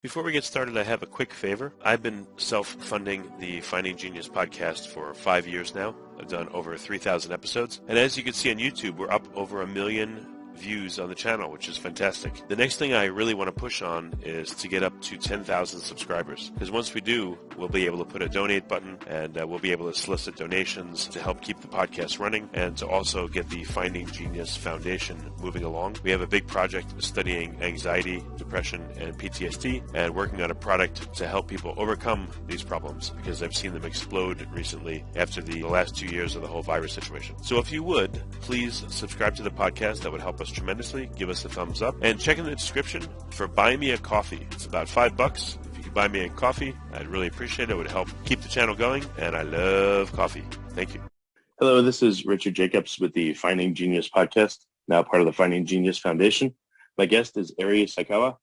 Before we get started, I have a quick favor. I've been self-funding the Finding Genius podcast for 5 years now. I've done over 3,000 episodes. And as you can see on YouTube, we're up over 1 million views on the channel, which is fantastic. The next thing I really want to push on is to get up to 10,000 subscribers. Because once we do, we'll be able to put a donate button and we'll be able to solicit donations to help keep the podcast running and to also get the Finding Genius Foundation moving along. We have a big project studying anxiety, depression, and PTSD and working on a product to help people overcome these problems because I've seen them explode recently after the last 2 years of the whole virus situation. So if you would, please subscribe to the podcast. That would help us tremendously. Give us a thumbs up and check in the description for Buy Me a Coffee. It's about $5. If you could buy me a coffee, I'd really appreciate it. It would help keep the channel going, and I love coffee. Thank you. Hello, this is Richard Jacobs with the Finding Genius podcast, now part of the Finding Genius Foundation. My guest is Eri Saikawa.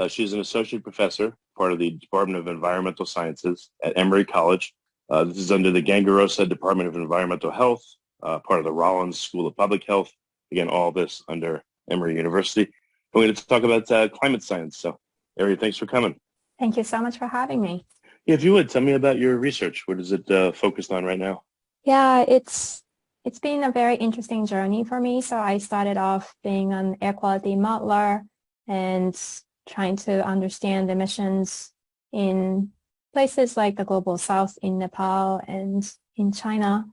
She's an associate professor, part of the Department of Environmental Sciences at Emory College. This is under the Gangarosa Department of Environmental Health, part of the Rollins School of Public Health. Again, all this under Emory University. We're going to talk about climate science. So, Eri, thanks for coming. Thank you so much for having me. Yeah, if you would, tell me about your research. What is it focused on right now? Yeah, it's been a very interesting journey for me. So I started off being an air quality modeler and trying to understand emissions in places like the global south in Nepal and in China.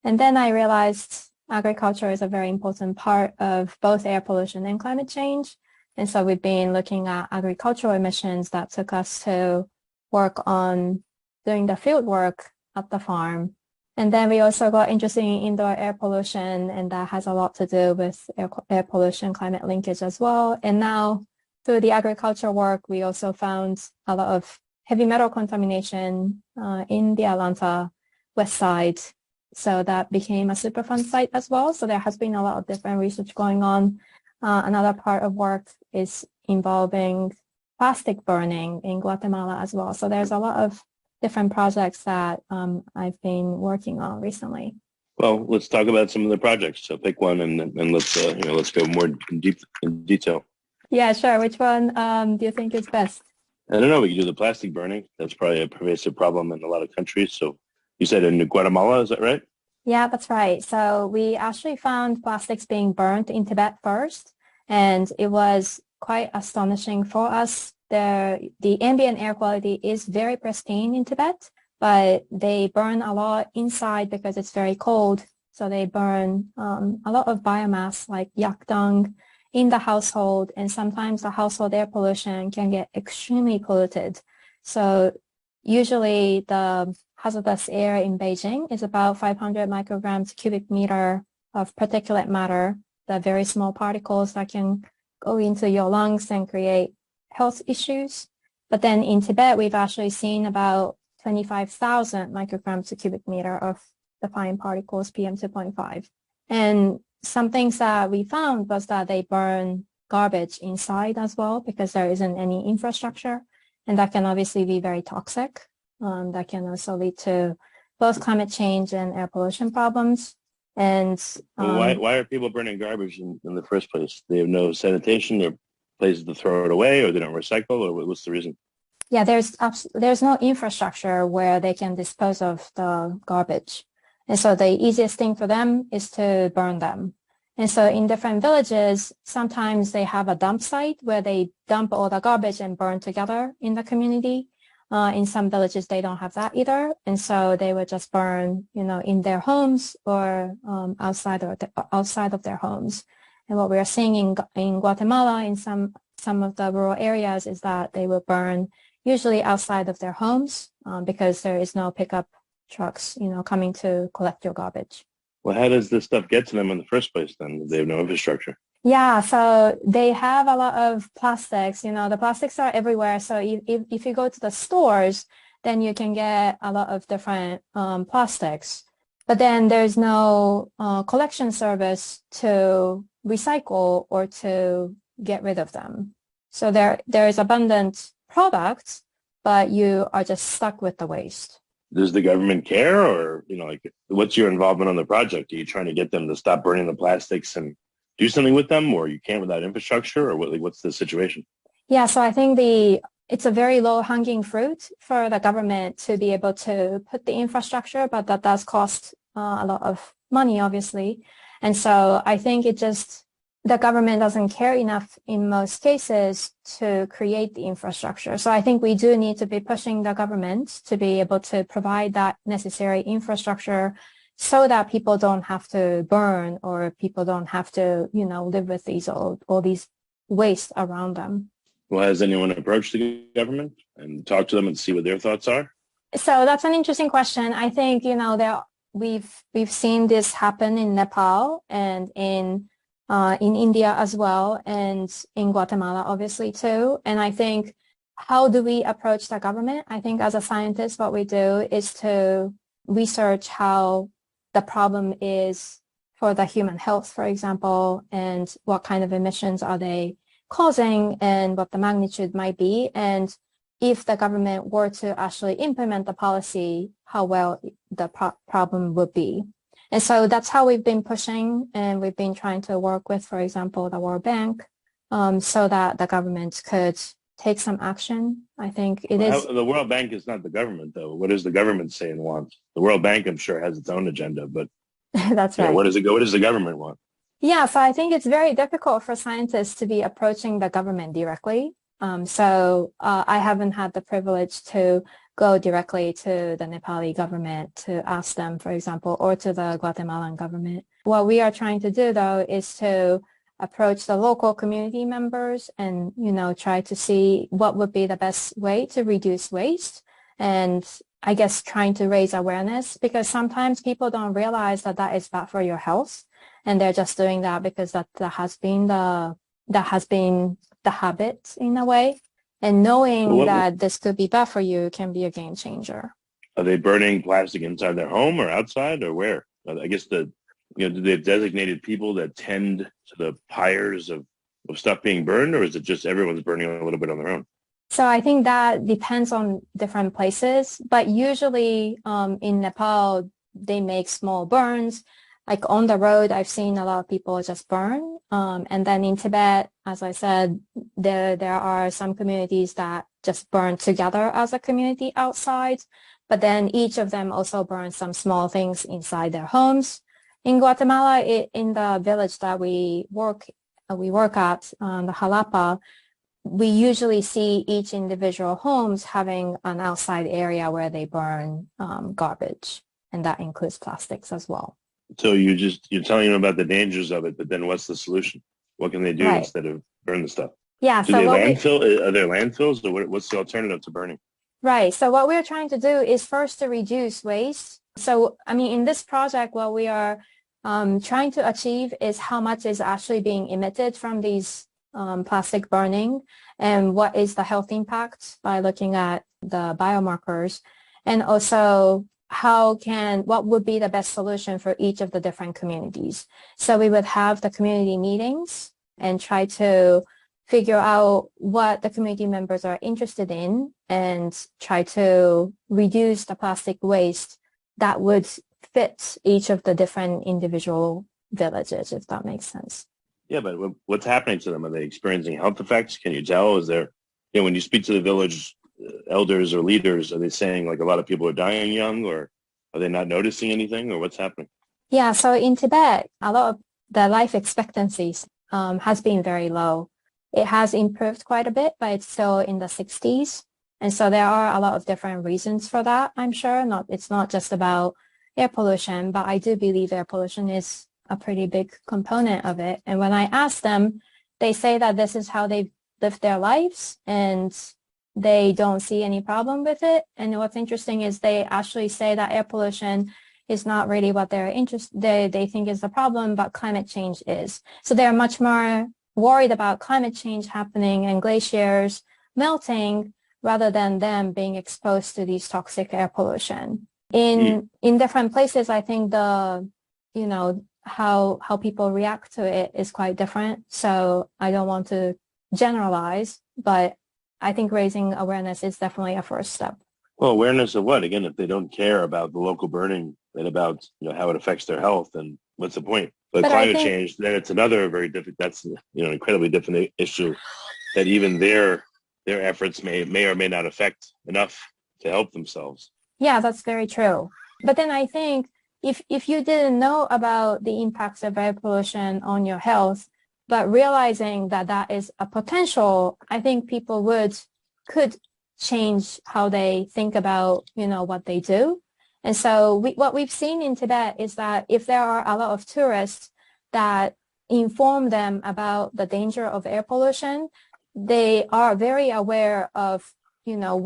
And then I realized agriculture is a very important part of both air pollution and climate change. And so we've been looking at agricultural emissions that took us to work on doing the field work at the farm. And then we also got interested in indoor air pollution, and that has a lot to do with air pollution, climate linkage as well. And now through the agriculture work, we also found a lot of heavy metal contamination in the Atlanta west side. So that became a Superfund site as well. So there has been a lot of different research going on. Another part of work is involving plastic burning in Guatemala as well. So there's a lot of different projects that I've been working on recently. Well, let's talk about some of the projects. So pick one and let's go more in detail. Yeah, sure. Which one do you think is best? I don't know. We could do the plastic burning. That's probably a pervasive problem in a lot of countries. So you said in Guatemala, is that right? Yeah, that's right. So we actually found plastics being burnt in Tibet first, and it was quite astonishing for us. The ambient air quality is very pristine in Tibet, but they burn a lot inside because it's very cold. So they burn a lot of biomass like yak dung in the household, and sometimes the household air pollution can get extremely polluted. So usually the hazardous air in Beijing is about 500 micrograms cubic meter of particulate matter, the very small particles that can go into your lungs and create health issues. But then in Tibet, we've actually seen about 25,000 micrograms per cubic meter of the fine particles, PM2.5. And some things that we found was that they burn garbage inside as well because there isn't any infrastructure. And that can obviously be very toxic. That can also lead to both climate change and air pollution problems. And why are people burning garbage in the first place? They have no sanitation or places to throw it away, or they don't recycle, or what's the reason? Yeah, there's no infrastructure where they can dispose of the garbage. And so the easiest thing for them is to burn them. And so in different villages, sometimes they have a dump site where they dump all the garbage and burn together in the community. In some villages, they don't have that either. And so they would just burn, in their homes or outside of their homes. And what we are seeing in Guatemala, in some of the rural areas, is that they will burn usually outside of their homes because there is no pickup trucks, coming to collect your garbage. Well, how does this stuff get to them in the first place then? They have no infrastructure. Yeah, so they have a lot of plastics. The plastics are everywhere. So if you go to the stores, then you can get a lot of different plastics. But then there's no collection service to recycle or to get rid of them. So there is abundant products, but you are just stuck with the waste. Does the government care, or what's your involvement on the project? Are you trying to get them to stop burning the plastics and do something with them, or you can't without infrastructure, or what's the situation? Yeah, so I think it's a very low hanging fruit for the government to be able to put the infrastructure, but that does cost a lot of money, obviously. And so I think the government doesn't care enough in most cases to create the infrastructure. So I think we do need to be pushing the government to be able to provide that necessary infrastructure so that people don't have to burn or people don't have to, live with all these waste around them. Well, has anyone approached the government and talked to them and see what their thoughts are? So that's an interesting question. I think, we've seen this happen in Nepal and in India as well, and in Guatemala, obviously, too. And I think, how do we approach the government? I think as a scientist, what we do is to research how the problem is for the human health, for example, and what kind of emissions are they causing and what the magnitude might be. And if the government were to actually implement the policy, how well the problem would be. And so that's how we've been pushing, and we've been trying to work with, for example, the World Bank, so that the government could take some action. I think the World Bank is not the government, though. What does the government say and want? The World Bank, I'm sure, has its own agenda, but that's right. Where does it go? What does the government want? Yeah, so I think it's very difficult for scientists to be approaching the government directly. So I haven't had the privilege to go directly to the Nepali government to ask them, for example, or to the Guatemalan government. What we are trying to do, though, is to approach the local community members and, try to see what would be the best way to reduce waste. And I guess trying to raise awareness, because sometimes people don't realize that is bad for your health. And they're just doing that because that has been the habit in a way. And knowing that this could be bad for you can be a game changer. Are they burning plastic inside their home or outside or where? I guess do they have designated people that tend to the pyres of stuff being burned, or is it just everyone's burning a little bit on their own? So I think that depends on different places, but usually in Nepal, they make small burns. Like on the road, I've seen a lot of people just burn. And then in Tibet, as I said, there are some communities that just burn together as a community outside. But then each of them also burn some small things inside their homes. In Guatemala, in the village that we work at, the Jalapa, we usually see each individual homes having an outside area where they burn garbage, and that includes plastics as well. So you're telling them about the dangers of it, but then what's the solution? What can they do instead of burn the stuff? Yeah. Are there landfills, or what's the alternative to burning? Right. So what we're trying to do is first to reduce waste. So, in this project, what we are trying to achieve is how much is actually being emitted from these plastic burning, and what is the health impact by looking at the biomarkers, and also what would be the best solution for each of the different communities. So we would have the community meetings and try to figure out what the community members are interested in and try to reduce the plastic waste that would fit each of the different individual villages, if that makes sense. Yeah, but what's happening to them? Are they experiencing health effects? Can you tell? Is there, when you speak to the village elders or leaders, are they saying like a lot of people are dying young, or are they not noticing anything, or what's happening? Yeah, so in Tibet, a lot of the life expectancies has been very low. It has improved quite a bit, but it's still in the 60s. And so there are a lot of different reasons for that, I'm sure. It's not just about air pollution, but I do believe air pollution is a pretty big component of it. And when I ask them, they say that this is how they've lived their lives and they don't see any problem with it. And what's interesting is they actually say that air pollution is not really what they think is the problem, but climate change is. So they're much more worried about climate change happening and glaciers melting rather than them being exposed to these toxic air pollution. In different places, I think how people react to it is quite different. So I don't want to generalize, but I think raising awareness is definitely a first step. Well, awareness of what? Again, if they don't care about the local burning and about how it affects their health, then what's the point? But climate change, then it's another very different, that's an incredibly different issue that even they their efforts may or may not affect enough to help themselves. Yeah, that's very true. But then I think if you didn't know about the impacts of air pollution on your health, but realizing that that is a potential, I think people could change how they think about, what they do. And so what we've seen in Tibet is that if there are a lot of tourists that inform them about the danger of air pollution, they are very aware of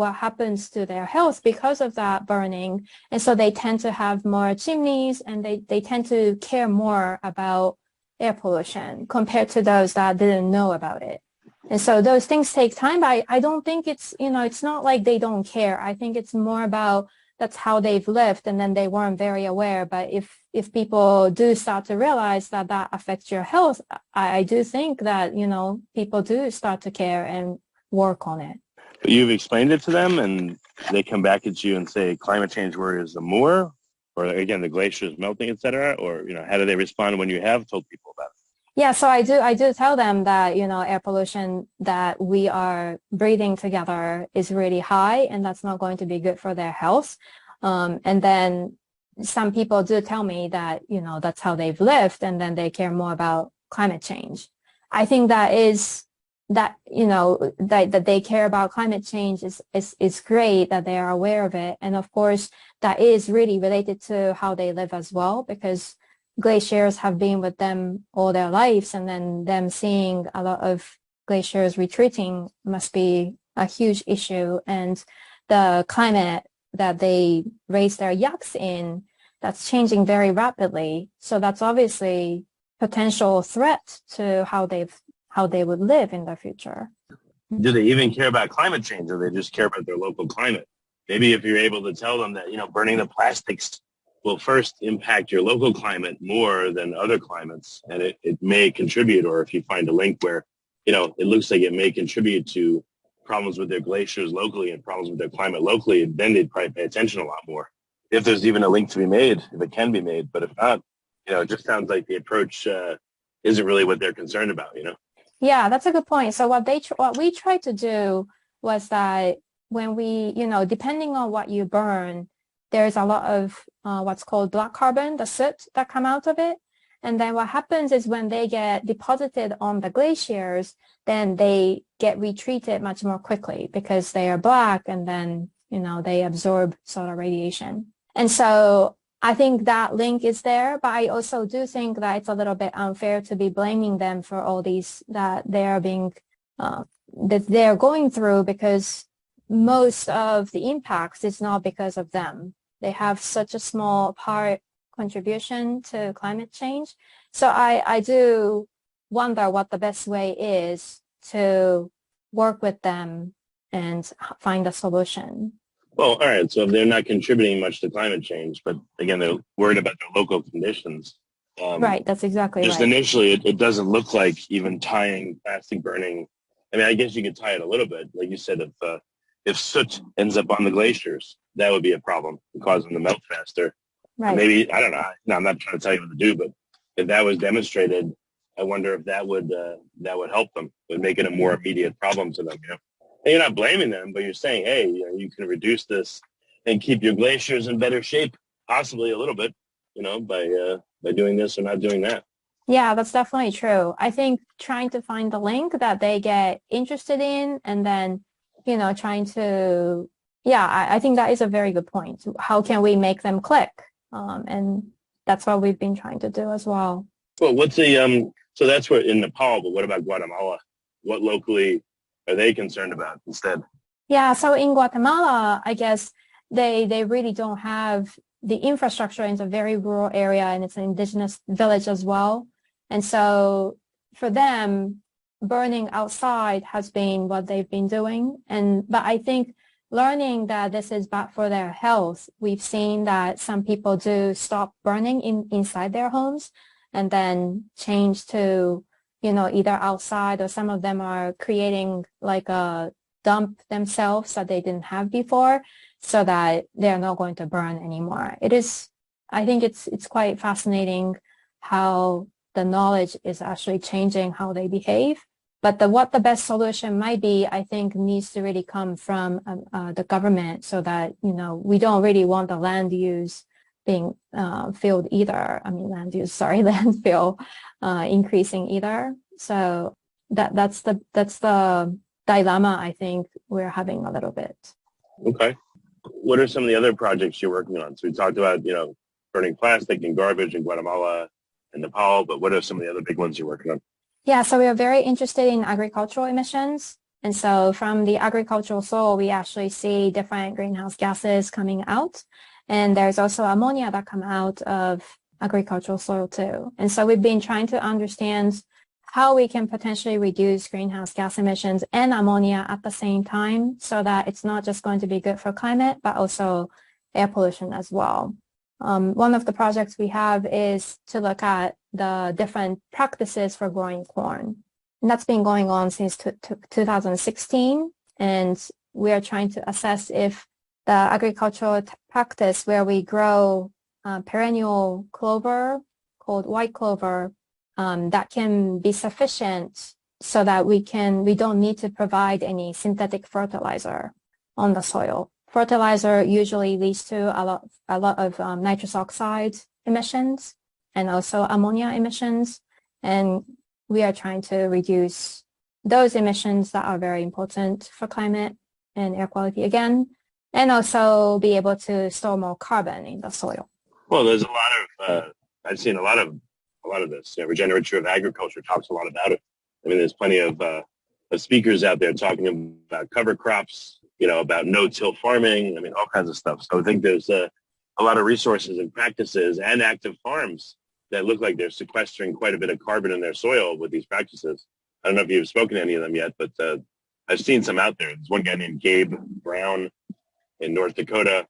what happens to their health because of that burning. And so they tend to have more chimneys, and they tend to care more about air pollution compared to those that didn't know about it. And so those things take time, but I don't think it's not like they don't care. I think it's more about that's how they've lived, and then they weren't very aware. But if people do start to realize that that affects your health, I do think that, people do start to care and work on it. But you've explained it to them, and they come back at you and say climate change worries them more, or again, the glaciers melting, et cetera, or, how do they respond when you have told people about it? Yeah, so I do tell them that, air pollution that we are breathing together is really high, and that's not going to be good for their health. And then some people do tell me that, that's how they've lived, and then they care more about climate change. I think that they care about climate change is great, that they are aware of it. And of course, that is really related to how they live as well, because glaciers have been with them all their lives, and then them seeing a lot of glaciers retreating must be a huge issue. And the climate that they raise their yaks in, that's changing very rapidly. So that's obviously potential threat to how they would live in the future. Do they even care about climate change, or they just care about their local climate? Maybe if you're able to tell them that, burning the plastics will first impact your local climate more than other climates, and it may contribute, or if you find a link where, it looks like it may contribute to problems with their glaciers locally and problems with their climate locally, then they'd probably pay attention a lot more. If there's even a link to be made, if it can be made. But if not, it just sounds like the approach isn't really what they're concerned about, Yeah, that's a good point. So what we tried to do was that when we, depending on what you burn, there's a lot of what's called black carbon, the soot that come out of it. And then what happens is when they get deposited on the glaciers, then they get retreated much more quickly because they are black, and then, they absorb solar radiation. And so I think that link is there, but I also do think that it's a little bit unfair to be blaming them for all these that they're that they're going through, because most of the impacts is not because of them. They have such a small part contribution to climate change. So I do wonder what the best way is to work with them and find a solution. Well, all right. So if they're not contributing much to climate change, but again, they're worried about their local conditions. Right. That's exactly just right. Initially, it doesn't look like even tying plastic burning. I mean, I guess you could tie it a little bit. Like you said, if soot ends up on the glaciers, that would be a problem, causing them to melt faster. Right. Maybe, I don't know. No, I'm not trying to tell you what to do, but if that was demonstrated, I wonder if that would help them, would make it a more immediate problem to them, And you're not blaming them, but you're saying, hey, you can reduce this and keep your glaciers in better shape, possibly a little bit, by doing this or not doing that. Yeah, that's definitely true. I think trying to find the link that they get interested in, and then, trying to, I think that is a very good point. How can we make them click? And that's what we've been trying to do as well. Well, so that's what in Nepal, but what about Guatemala? What locally are they concerned about instead? Yeah, so in Guatemala, I guess they really don't have the infrastructure. It's a very rural area, and it's an indigenous village as well. And so for them, burning outside has been what they've been doing. But I think learning that this is bad for their health, we've seen that some people do stop burning inside their homes and then change to, either outside, or some of them are creating like a dump themselves that they didn't have before, so that they're not going to burn anymore. I think it's quite fascinating how the knowledge is actually changing how they behave. But what the best solution might be, I think, needs to really come from the government, so that, we don't really want the land use being filled either. I mean, landfill increasing either. So that's the dilemma I think we're having a little bit. Okay. What are some of the other projects you're working on? So we talked about, burning plastic and garbage in Guatemala and Nepal, but what are some of the other big ones you're working on? Yeah, so we are very interested in agricultural emissions. And so from the agricultural soil, we actually see different greenhouse gases coming out. And there's also ammonia that come out of agricultural soil too. And so we've been trying to understand how we can potentially reduce greenhouse gas emissions and ammonia at the same time, so that it's not just going to be good for climate, but also air pollution as well. One of the projects we have is to look at the different practices for growing corn. And that's been going on since 2016. And we are trying to assess if the agricultural practice where we grow perennial clover called white clover, that can be sufficient so that we don't need to provide any synthetic fertilizer on the soil. Fertilizer usually leads to a lot of nitrous oxide emissions and also ammonia emissions. And we are trying to reduce those emissions that are very important for climate and air quality again, and also be able to store more carbon in the soil. Well, there's a lot of, I've seen a lot of this. Regenerative agriculture talks a lot about it. I mean, there's plenty of speakers out there talking about cover crops, about no-till farming. I mean, all kinds of stuff. So I think there's a lot of resources and practices and active farms that look like they're sequestering quite a bit of carbon in their soil with these practices. I don't know if you've spoken to any of them yet, but I've seen some out there. There's one guy named Gabe Brown in North Dakota.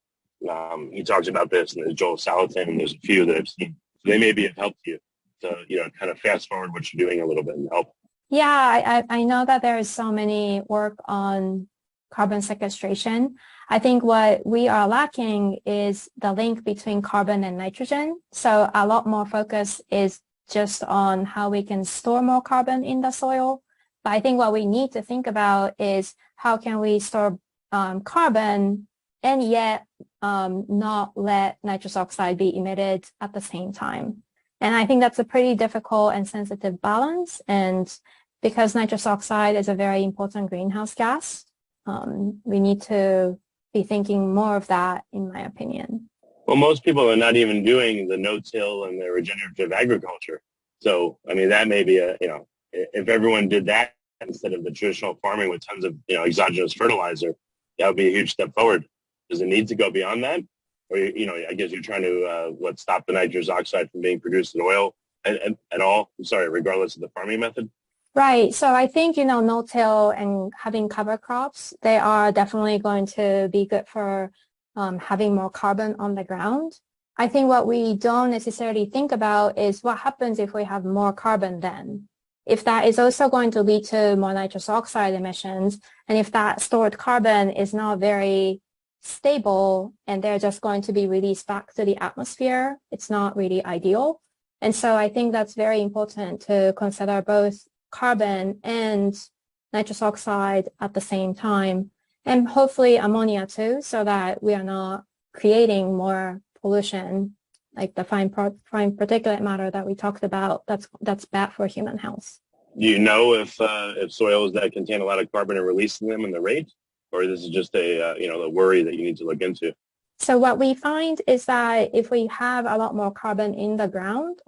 He talks about this, and there's Joel Salatin, and there's a few that I've seen. So they maybe have helped you to, kind of fast forward what you're doing a little bit and help. Yeah, I know that there is so many work on carbon sequestration. I think what we are lacking is the link between carbon and nitrogen. So a lot more focus is just on how we can store more carbon in the soil. But I think what we need to think about is how can we store carbon and yet not let nitrous oxide be emitted at the same time. And I think that's a pretty difficult and sensitive balance. And because nitrous oxide is a very important greenhouse gas, we need to be thinking more of that, in my opinion. Well, most people are not even doing the no-till and the regenerative agriculture. So, I mean, that may be if everyone did that instead of the traditional farming with tons of, exogenous fertilizer, that would be a huge step forward. Does it need to go beyond that? Or, I guess you're trying to, stop the nitrous oxide from being produced in oil at all? I'm sorry, regardless of the farming method? Right. So I think, no-till and having cover crops, they are definitely going to be good for having more carbon on the ground. I think what we don't necessarily think about is what happens if we have more carbon then. If that is also going to lead to more nitrous oxide emissions, and if that stored carbon is not very stable and they're just going to be released back to the atmosphere, it's not really ideal. And so I think that's very important to consider both carbon and nitrous oxide at the same time, and hopefully ammonia too, so that we are not creating more pollution, like the fine particulate matter that we talked about. That's bad for human health. Do you know if soils that contain a lot of carbon are releasing them in the rate, or this is just a worry that you need to look into? So what we find is that if we have a lot more carbon in the ground,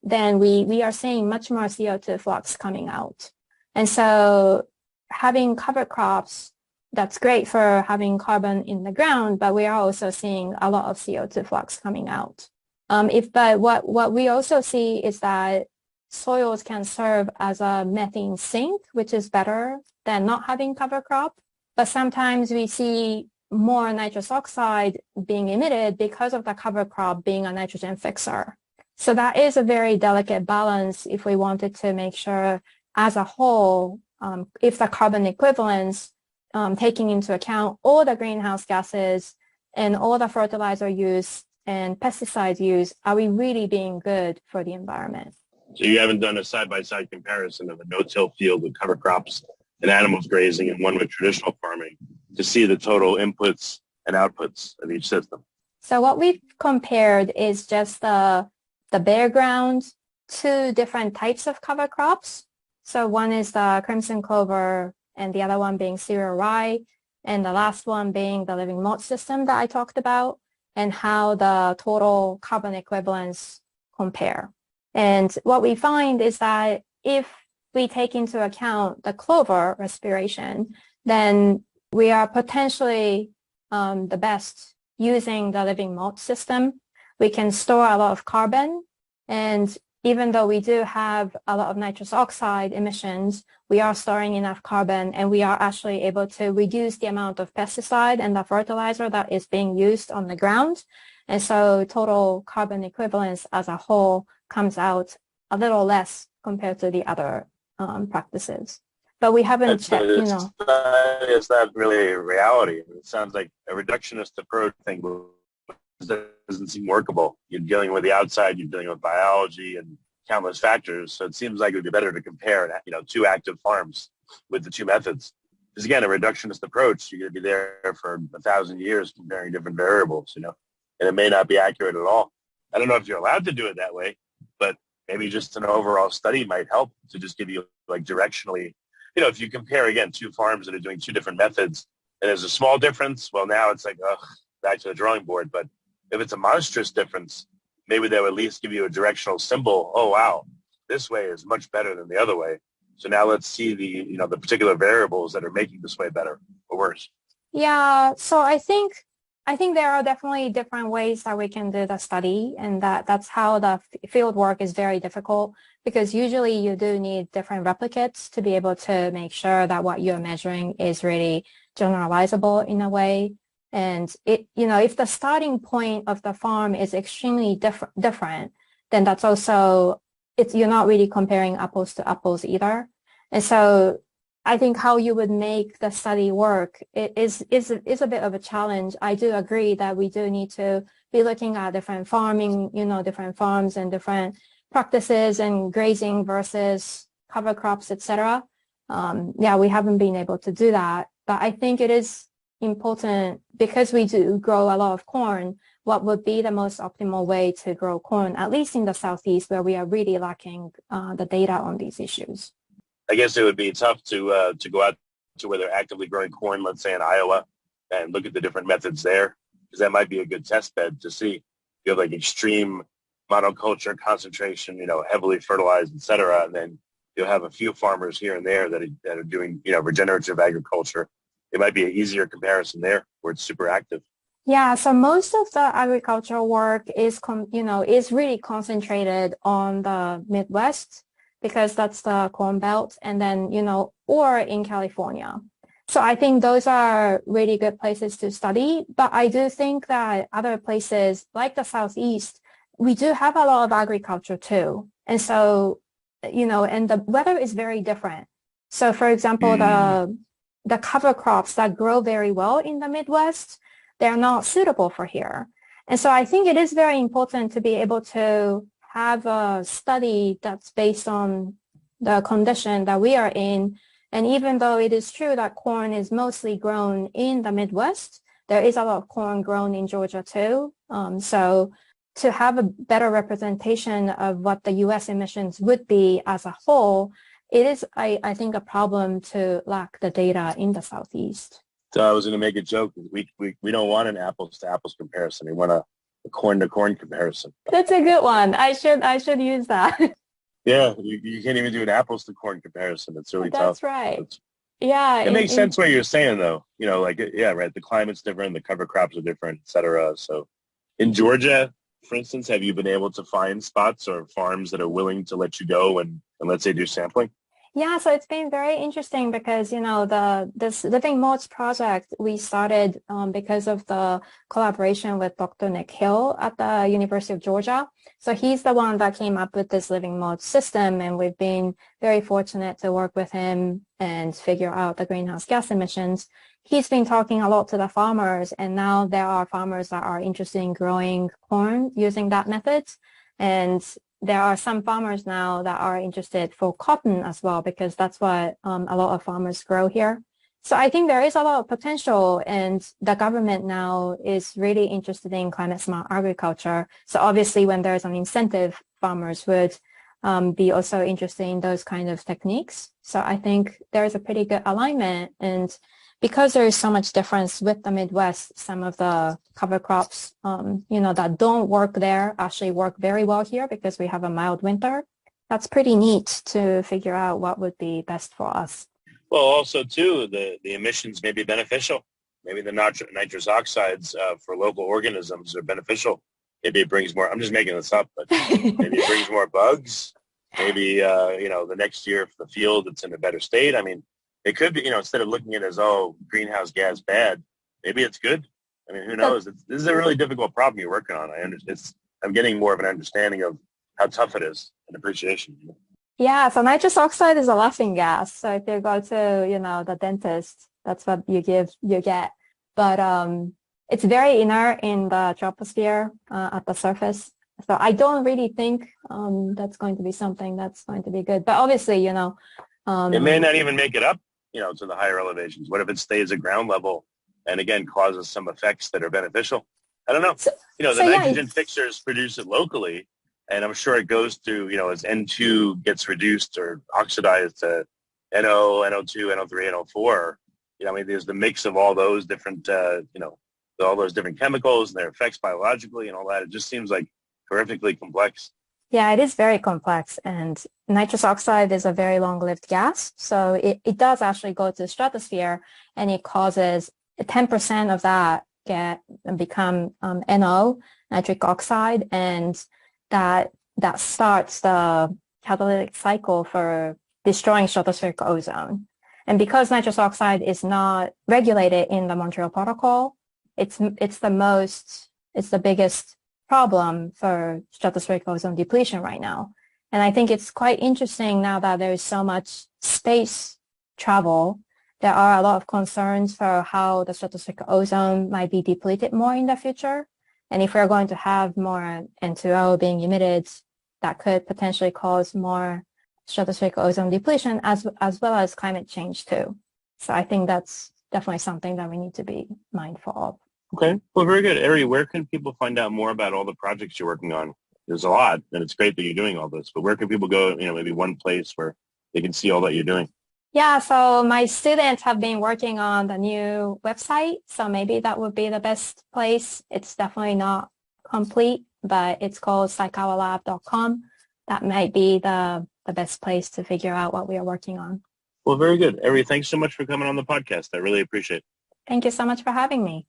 then we are seeing much more CO2 flux coming out. And so having cover crops, that's great for having carbon in the ground, but we are also seeing a lot of CO2 flux coming out. But what we also see is that soils can serve as a methane sink, which is better than not having cover crop. But sometimes we see more nitrous oxide being emitted because of the cover crop being a nitrogen fixer. So that is a very delicate balance if we wanted to make sure as a whole, if the carbon equivalence, taking into account all the greenhouse gases and all the fertilizer use and pesticide use, are we really being good for the environment? So you haven't done a side-by-side comparison of a no-till field with cover crops and animals grazing and one with traditional farming to see the total inputs and outputs of each system? So what we've compared is just the bare ground, two different types of cover crops. So one is the crimson clover and the other one being cereal rye, and the last one being the living malt system that I talked about, and how the total carbon equivalents compare. And what we find is that if we take into account the clover respiration, then we are potentially the best using the living malt system. We can store a lot of carbon, and even though we do have a lot of nitrous oxide emissions, we are storing enough carbon, and we are actually able to reduce the amount of pesticide and the fertilizer that is being used on the ground. And so total carbon equivalence as a whole comes out a little less compared to the other practices. But we haven't checked, It's not really a reality. It sounds like a reductionist approach thing doesn't seem workable. You're dealing with the outside, you're dealing with biology and countless factors. So it seems like it would be better to compare, two active farms with the two methods. Because again, a reductionist approach, you're going to be there for 1,000 years comparing different variables, and it may not be accurate at all. I don't know if you're allowed to do it that way, but maybe just an overall study might help to just give you like directionally, if you compare again two farms that are doing two different methods and there's a small difference, well, now it's like, back to the drawing board. But if it's a monstrous difference, maybe they'll at least give you a directional symbol. Oh, wow, this way is much better than the other way. So now let's see the particular variables that are making this way better or worse. Yeah, so I think there are definitely different ways that we can do the study, and that's how the field work is very difficult, because usually you do need different replicates to be able to make sure that what you're measuring is really generalizable in a way. And if the starting point of the farm is extremely different, then that's also, you're not really comparing apples to apples either. And so I think how you would make the study work is a bit of a challenge. I do agree that we do need to be looking at different farming, different farms and different practices and grazing versus cover crops, etc. We haven't been able to do that, but I think it is important, because we do grow a lot of corn, what would be the most optimal way to grow corn, at least in the Southeast, where we are really lacking the data on these issues. I guess it would be tough to go out to where they're actively growing corn, let's say in Iowa, and look at the different methods there, because that might be a good test bed to see. You have like extreme monoculture concentration, heavily fertilized, et cetera, and then you'll have a few farmers here and there that are doing, regenerative agriculture. It might be an easier comparison there where it's super active. Yeah, so most of the agricultural work is really concentrated on the Midwest, because that's the Corn Belt, and then, or in California. So I think those are really good places to study. But I do think that other places like the Southeast, we do have a lot of agriculture too. And so, and the weather is very different. So for example, the cover crops that grow very well in the Midwest, they're not suitable for here. And so I think it is very important to be able to have a study that's based on the condition that we are in. And even though it is true that corn is mostly grown in the Midwest, there is a lot of corn grown in Georgia too. So to have a better representation of what the U.S. emissions would be as a whole, it is, I think, a problem to lack the data in the Southeast. So I was going to make a joke. We don't want an apples to apples comparison. We want a corn to corn comparison. That's a good one. I should use that. Yeah, you can't even do an apples to corn comparison. It's really tough. That's right. Yeah. It makes sense what you're saying, though. Right. The climate's different, the cover crops are different, et cetera. So in Georgia, for instance, have you been able to find spots or farms that are willing to let you go and let's say do sampling? Yeah, so it's been very interesting because, this Living Modes project, we started because of the collaboration with Dr. Nick Hill at the University of Georgia. So he's the one that came up with this Living Modes system, and we've been very fortunate to work with him and figure out the greenhouse gas emissions. He's been talking a lot to the farmers, and now there are farmers that are interested in growing corn using that method. And there are some farmers now that are interested for cotton as well, because that's what a lot of farmers grow here. So I think there is a lot of potential, and the government now is really interested in climate smart agriculture. So obviously when there's an incentive, farmers would be also interested in those kind of techniques. So I think there's a pretty good alignment, and because there is so much difference with the Midwest, some of the cover crops, that don't work there actually work very well here because we have a mild winter. That's pretty neat to figure out what would be best for us. Well, also too, the emissions may be beneficial. Maybe the nitrous oxides for local organisms are beneficial. Maybe it brings more, I'm just making this up, but maybe it brings more bugs. Maybe, the next year for the field, it's in a better state. I mean, it could be, instead of looking at it as, greenhouse gas bad, maybe it's good. I mean, who knows? This is a really difficult problem you're working on. I'm getting more of an understanding of how tough it is and appreciation. Yeah, so nitrous oxide is a laughing gas. So if you go to, the dentist, that's what you get. But it's very inert in the troposphere at the surface. So I don't really think that's going to be something that's going to be good. But obviously, it may not even make it up, to the higher elevations. What if it stays at ground level and again causes some effects that are beneficial? I don't know. The nitrogen fixers produce it locally, and I'm sure it goes through, as N2 gets reduced or oxidized to NO, NO2, NO3, NO4. There's the mix of all those different, all those different chemicals and their effects biologically and all that. It just seems like horrifically complex. Yeah, it is very complex, and nitrous oxide is a very long-lived gas. So it does actually go to the stratosphere, and it causes 10% of that become NO, nitric oxide, and that starts the catalytic cycle for destroying stratospheric ozone. And because nitrous oxide is not regulated in the Montreal Protocol, it's the biggest problem for stratospheric ozone depletion right now. And I think it's quite interesting now that there is so much space travel. There are a lot of concerns for how the stratospheric ozone might be depleted more in the future. And if we're going to have more N2O being emitted, that could potentially cause more stratospheric ozone depletion as well as climate change too. So I think that's definitely something that we need to be mindful of. Okay. Well, very good. Eri, where can people find out more about all the projects you're working on? There's a lot, and it's great that you're doing all this, but where can people go, maybe one place where they can see all that you're doing? Yeah, so my students have been working on the new website, so maybe that would be the best place. It's definitely not complete, but it's called saikawalab.com. That might be the best place to figure out what we are working on. Well, very good. Eri, thanks so much for coming on the podcast. I really appreciate it. Thank you so much for having me.